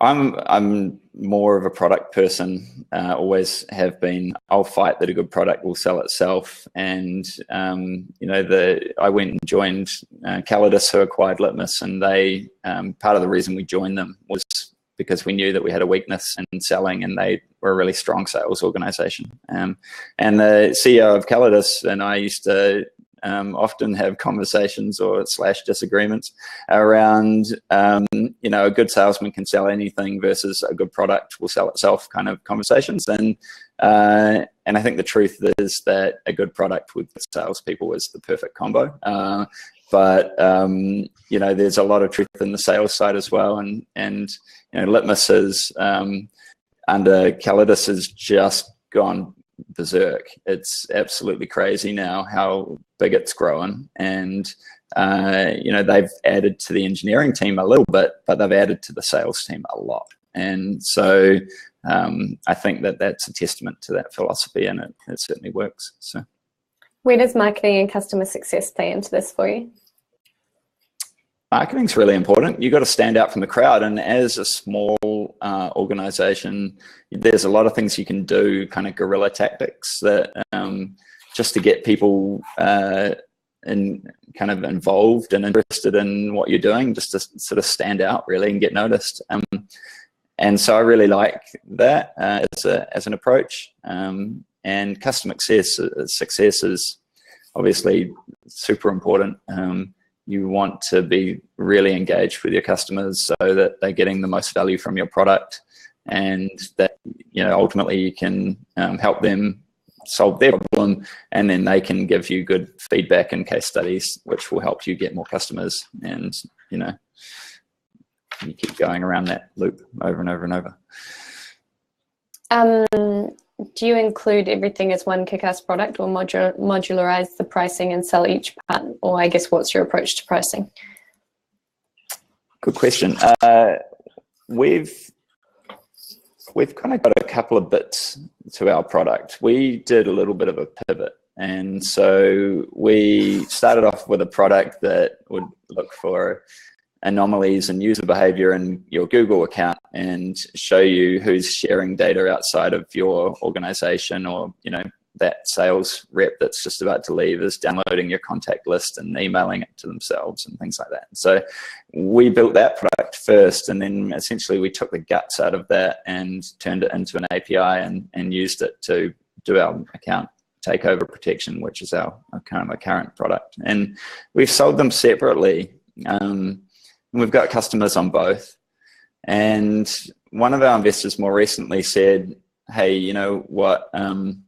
S2: I'm more of a product person, always have been. I'll fight that a good product will sell itself. And, you know, I went and joined Calidus, who acquired Litmus, and they, part of the reason we joined them was because we knew that we had a weakness in selling, and they were a really strong sales organization. And the CEO of Calidus and I used to often have conversations or / disagreements around, you know, a good salesman can sell anything versus a good product will sell itself kind of conversations. And I think the truth is that a good product with salespeople is the perfect combo. But you know, there's a lot of truth in the sales side as well. And you know, Litmus is under Calidus has just gone berserk. It's absolutely crazy now how big it's growing. And you know, they've added to the engineering team a little bit, but they've added to the sales team a lot. And so I think that that's a testament to that philosophy, and it certainly works. So,
S1: where does marketing and customer success play into this for you?
S2: Marketing's really important. You've got to stand out from the crowd. And as a small organization, there's a lot of things you can do, kind of guerrilla tactics, that just to get people kind of involved and interested in what you're doing, just to sort of stand out really and get noticed. And so I really like that as an approach. And customer success is obviously super important. You want to be really engaged with your customers so that they're getting the most value from your product, and that, you know, ultimately you can help them solve their problem, and then they can give you good feedback and case studies, which will help you get more customers. And, you know, you keep going around that loop over and over and over.
S1: Do you include everything as one kick-ass product, or modularize the pricing and sell each part? Or I guess, what's your approach to pricing?
S2: Good question. We've kind of got a couple of bits to our product. We did a little bit of a pivot. And so we started off with a product that would look for anomalies in user behavior in your Google account and show you who's sharing data outside of your organization, or, you know, that sales rep that's just about to leave is downloading your contact list and emailing it to themselves and things like that. So we built that product first, and then essentially we took the guts out of that and turned it into an API and used it to do our account takeover protection, which is our kind of current product. And we've sold them separately. We've got customers on both. And one of our investors more recently said, hey, you know what, I'm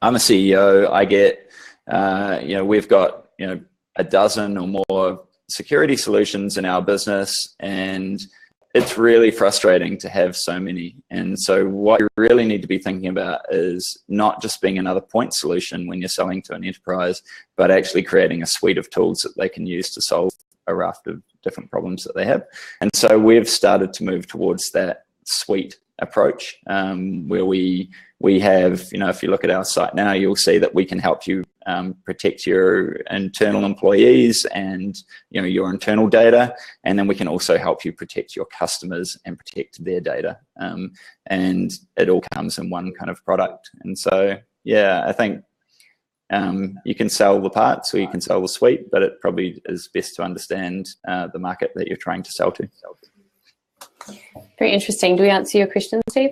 S2: a CEO, I get, you know, we've got, you know, a dozen or more security solutions in our business, and it's really frustrating to have so many. And so what you really need to be thinking about is not just being another point solution when you're selling to an enterprise, but actually creating a suite of tools that they can use to solve a raft of different problems that they have. And so we've started to move towards that suite approach, where we have, you know, if you look at our site now, you'll see that we can help you protect your internal employees and your internal data, and then we can also help you protect your customers and protect their data. And it all comes in one kind of product. And so, yeah, I think you can sell the parts or you can sell the suite, but it probably is best to understand the market that you're trying to sell to.
S1: Very interesting. Do we answer your question, Steve?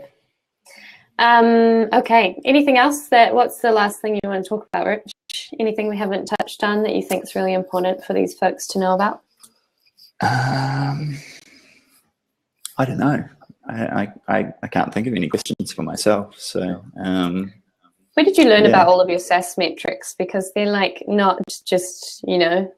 S1: Okay. Anything else? What's the last thing you want to talk about, Rich? Anything we haven't touched on that you think is really important for these folks to know about?
S2: I don't know. I can't think of any questions for myself. So
S1: where did you learn about all of your SAS metrics? Because they're like not just,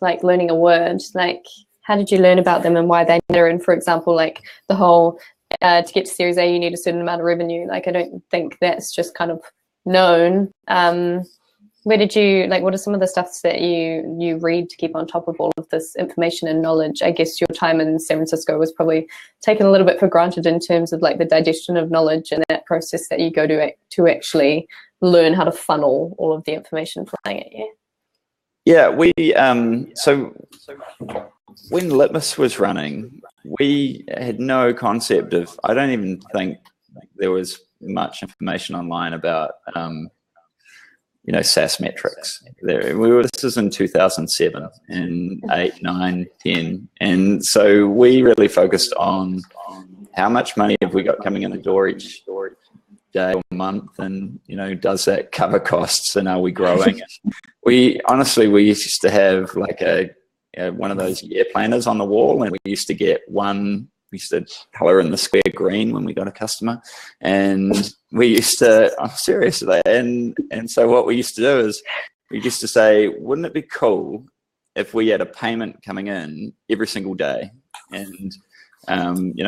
S1: like learning a word. Like, how did you learn about them and why they matter? And for example, like the whole to get to Series A, you need a certain amount of revenue. Like, I don't think that's just kind of known. Where did you, like, what are some of the stuff that you read to keep on top of all of this information and knowledge? I guess your time in San Francisco was probably taken a little bit for granted in terms of like the digestion of knowledge and that process that you go to actually learn how to funnel all of the information flying at you.
S2: Yeah, we so when Litmus was running, we had no concept of, I don't even think there was much information online about SAS Matrix. This is in 2007 and 8, 9, 10. And so we really focused on how much money have we got coming in the door each day or month, and does that cover costs, and are we growing? We used to have like one of those year planners on the wall, and we used to get we used to color in the square green when we got a customer, and we used to, I'm serious with that, and so what we used to do is we used to say, wouldn't it be cool if we had a payment coming in every single day, and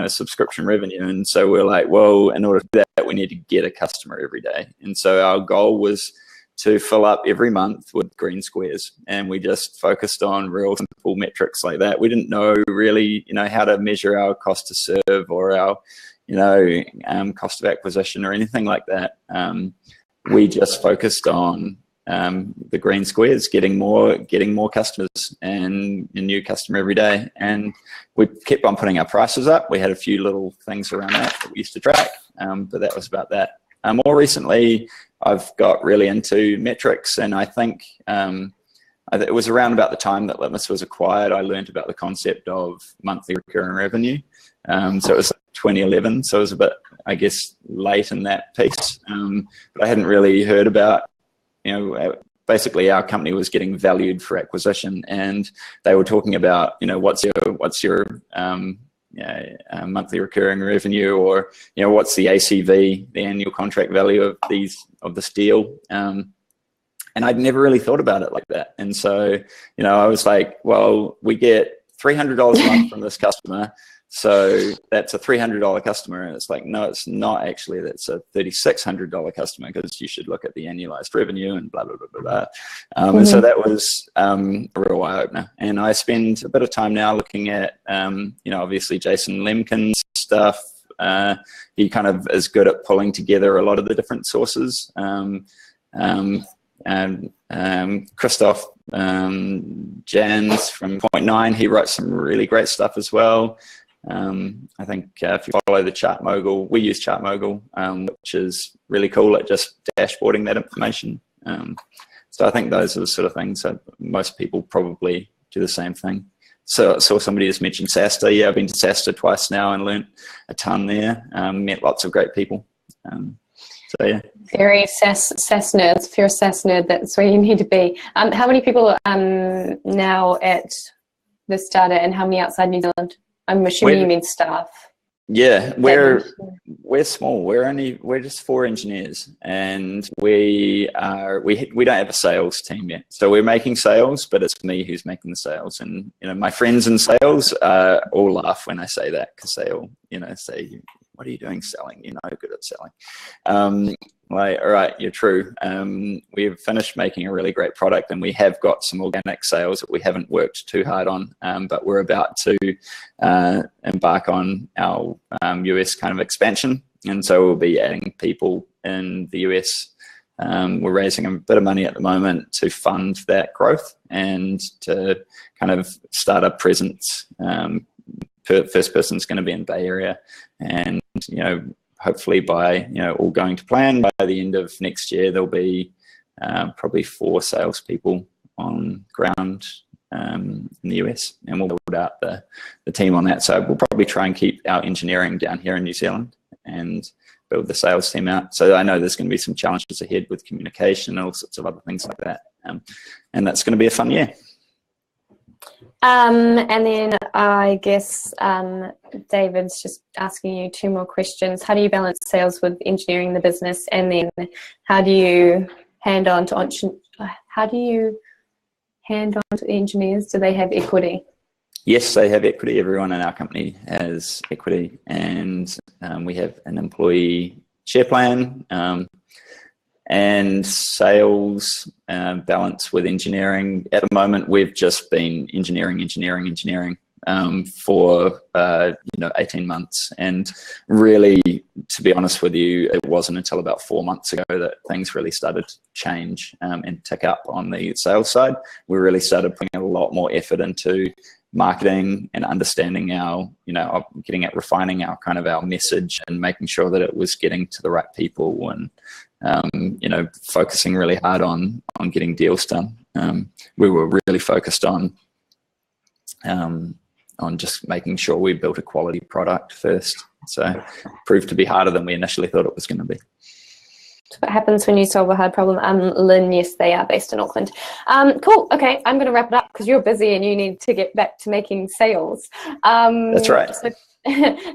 S2: subscription revenue? And so we're like, well, in order to do that, we need to get a customer every day. And so our goal was to fill up every month with green squares, and we just focused on real simple metrics like that. We didn't know really, how to measure our cost to serve or our, cost of acquisition or anything like that. We just focused on the green squares, getting more customers and a new customer every day. And we kept on putting our prices up. We had a few little things around that we used to track, but that was about that. More recently, I've got really into metrics, and I think it was around about the time that Litmus was acquired, I learned about the concept of monthly recurring revenue. So it was 2011, so it was a bit, I guess, late in that piece. But I hadn't really heard about, basically our company was getting valued for acquisition, and they were talking about, what's your monthly recurring revenue, or what's the ACV, the annual contract value of this deal. And I'd never really thought about it like that. And so, I was like, well, we get $300 a month from this customer, so that's a $300 customer. And it's like, no, it's not actually. That's a $3,600 customer, because you should look at the annualized revenue and blah, blah, blah, blah, blah. And so that was a real eye-opener. And I spend a bit of time now looking at, obviously Jason Lemkin's stuff. He kind of is good at pulling together a lot of the different sources. Christoph Jans from Point 9, he writes some really great stuff as well. I think if you follow the Chart Mogul, we use Chart Mogul, which is really cool at just dashboarding that information. So I think those are the sort of things that most people probably do the same thing. So I saw somebody just mentioned SASTA. Yeah, I've been to SASTA twice now and learned a ton there. Met lots of great people. So yeah.
S1: Very SAS nerds. If you're a SAS nerd, that's where you need to be. How many people now at ThisData, and how many outside New Zealand? I'm assuming you mean staff.
S2: Yeah, we're small. We're just 4 engineers, and we don't have a sales team yet. So we're making sales, but it's me who's making the sales. And my friends in sales all laugh when I say that, because they all say, "What are you doing selling? You're no good at selling." Like, all right, you're true. We've finished making a really great product, and we have got some organic sales that we haven't worked too hard on, but we're about to embark on our US kind of expansion. And so we'll be adding people in the US we're raising a bit of money at the moment to fund that growth and to kind of start a presence. First person's going to be in Bay Area, and hopefully by all going to plan, by the end of next year there'll be probably 4 salespeople on ground in the US, and we'll build out the team on that. So we'll probably try and keep our engineering down here in New Zealand and build the sales team out. So I know there's going to be some challenges ahead with communication and all sorts of other things like that, and that's going to be a fun year.
S1: And then I guess David's just asking you 2 more questions. How do you balance sales with engineering the business? And then how do you hand on to engineers? Do they have equity?
S2: Yes, they have equity. Everyone in our company has equity, and we have an employee share plan. And sales balance with engineering. At the moment, we've just been engineering for 18 months. And really, to be honest with you, it wasn't until about 4 months ago that things really started to change and tick up on the sales side. We really started putting a lot more effort into marketing and understanding our, refining our kind of our message and making sure that it was getting to the right people, and focusing really hard on getting deals done. We were really focused on just making sure we built a quality product first. So it proved to be harder than we initially thought it was going to be.
S1: So what happens when you solve a hard problem? Lynn, yes, they are based in Auckland. Cool. Okay, I'm going to wrap it up because you're busy and you need to get back to making sales.
S2: That's right.
S1: So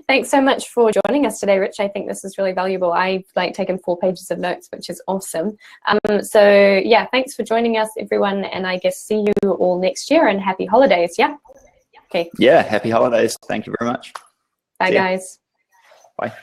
S1: thanks so much for joining us today, Rich. I think this is really valuable. I've taken 4 pages of notes, which is awesome. So yeah, thanks for joining us, everyone. And I guess see you all next year, and happy holidays. Yeah. Okay.
S2: Yeah. Happy holidays. Thank you very much.
S1: Bye, guys.
S2: Bye.